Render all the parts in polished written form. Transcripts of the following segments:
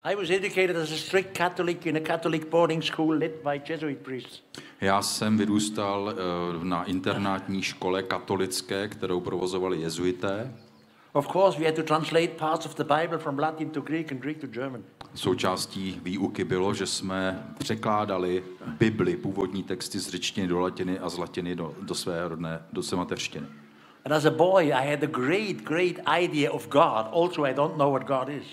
I was educated as a strict Catholic in a Catholic boarding school led by Jesuit priests. Já jsem vyrůstal na internátní škole katolické, kterou provozovali jezuité. Of course, we had to translate parts of the Bible from Latin to Greek and Greek to German. Součástí výuky bylo, že jsme překládali Bibli, původní texty z řečtiny do latiny a z latiny do své mateřštiny. And as a boy, I had a great idea of God. Also, I don't know what God is.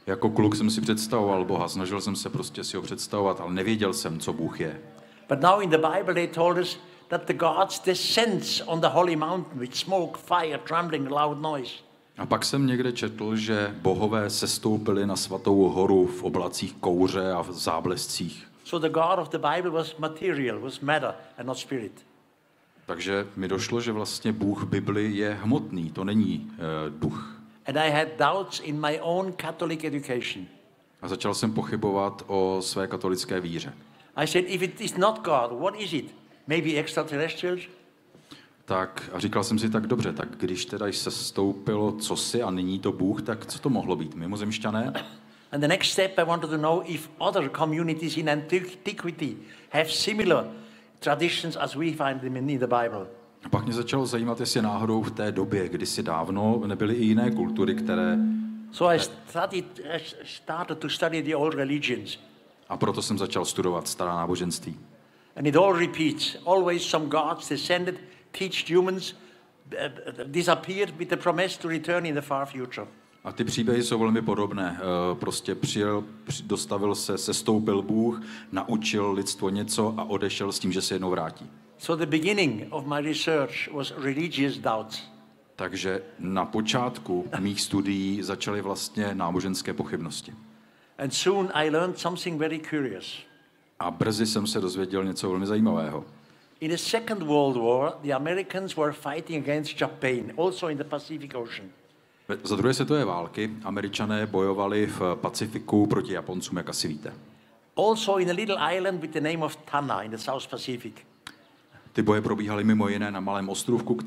Jako kluk jsem si představoval Boha, snažil jsem se prostě si ho představovat, ale nevěděl jsem, co Bůh je. But now in the Bible they told us that the gods descends on the holy mountain with smoke, fire, trembling, loud noise. A pak jsem někde četl, že bohové sestoupili na svatou horu v oblacích kouře a v záblescích. So the God of the Bible was material, was matter and not spirit. Takže mi došlo, že vlastně Bůh Bibli je hmotný, to není duch. And I had doubts in my own Catholic education. A začal jsem pochybovat o své katolické víře. I said, if it is not God, what is it? Maybe extraterrestrials? Tak a říkal jsem si tak dobře, tak když teda se stoupilo cosi a není to Bůh, tak co to mohlo být? Mimozemšťané? And the next step I wanted to know if other communities in antiquity have similar traditions as we find them in the Bible. A pak mě začalo zajímat, jestli náhodou v té době, kdysi dávno, nebyly i jiné kultury, které... So I started to study the old religions. A proto jsem začal studovat stará náboženství. And it all repeats. Always some gods descended, teached humans, disappeared with the promise to return in the far future. A ty příběhy jsou velmi podobné. Prostě dostavil se, sestoupil Bůh, naučil lidstvo něco a odešel s tím, že se jednou vrátí. So the beginning of my research was religious doubts. Takže na počátku mých studií začaly vlastně náboženské pochybnosti. And soon I learned something very curious. A brzy jsem se dozvěděl něco velmi zajímavého. In the Second World War, the Americans were fighting against Japan, also in the Pacific Ocean. Za druhé světové války Američané bojovali v Pacifiku proti Japoncům, jak asi víte. Also in a little island with the name of Tana in the South Pacific. Ty boje probíhaly mimo jiné na malém ostrovku,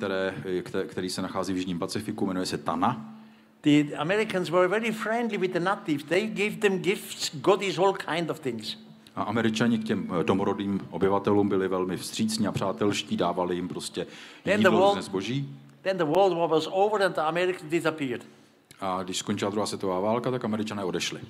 který se nachází v Jižním Pacifiku, jmenuje se Tana. The Americans were very friendly with the natives. They gave them gifts, goodies, all kind of things. A Američani k těm domorodým obyvatelům byli velmi vstřícní a přátelští, dávali jim prostě jídlo, různé zboží. Then the World War was over and the Americans disappeared. A když skončila druhá světová válka, tak Američané odešli.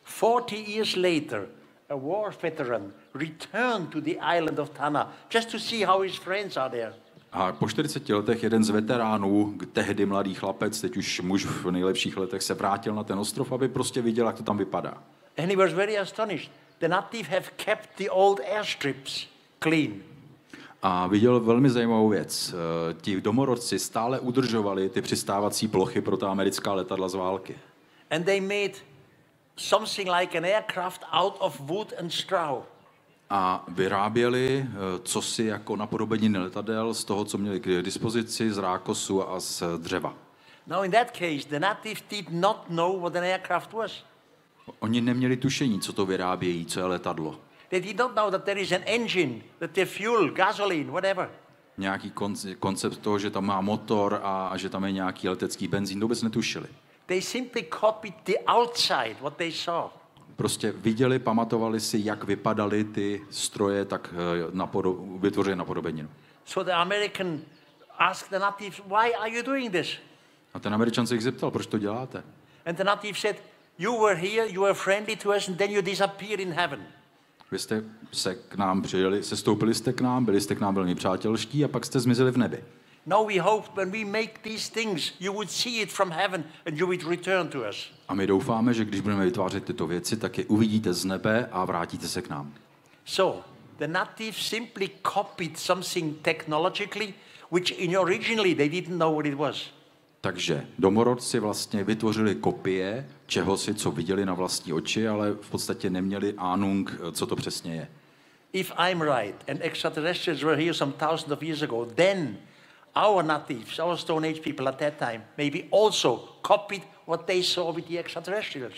40 years later, a war veteran returned to the island of Tana just to see how his friends are there. A po 40 letech jeden z veteránů, tehdy mladý chlapec, teď už muž v nejlepších letech, se vrátil na ten ostrov, aby prostě viděl, jak to tam vypadá. And he was very astonished. The natives have kept the old airstrips clean. A viděl velmi zajímavou věc. Ti domorodci stále udržovali ty přistávací plochy pro ta americká letadla z války. And they made something like an aircraft out of wood and straw. A vyráběli cosi jako napodobeniny letadel z toho, co měli k dispozici, z rákosu a z dřeva. Now in that case, the natives did not know what an aircraft was. Oni neměli tušení, co to vyrábějí, co je letadlo. They did not know that there is an engine, that there fuel, gasoline, whatever. Nějaký koncept toho, že tam má motor a že tam je nějaký letecký benzín, vůbec netušili. They simply copied the outside, what they saw. Prostě viděli, pamatovali si, jak vypadaly ty stroje, tak vytvořili napodobeninu. So the American asked the natives, why are you doing this? A ten Američan se jich zeptal, proč to děláte? And the natives said, you were here, you were friendly to us, and then you disappeared in heaven. Vy jste se k nám přijeli, sestoupili jste k nám, byli jste k nám velmi přátelští a pak jste zmizeli v nebi. Now we hope when we make these things, you would see it from heaven and you would return to us. A my doufáme, že když budeme vytvářet tyto věci, tak je uvidíte z nebe a vrátíte se k nám. So, the natives simply copied something technologically, which originally they didn't know what it was. Takže domorodci vlastně vytvořili kopie čehosi, co viděli na vlastní oči, ale v podstatě neměli Ahnung, co to přesně je. If I'm right and extraterrestrials were here some thousands of years ago, then our natives, our Stone Age people at that time, maybe also copied what they saw with the extraterrestrials.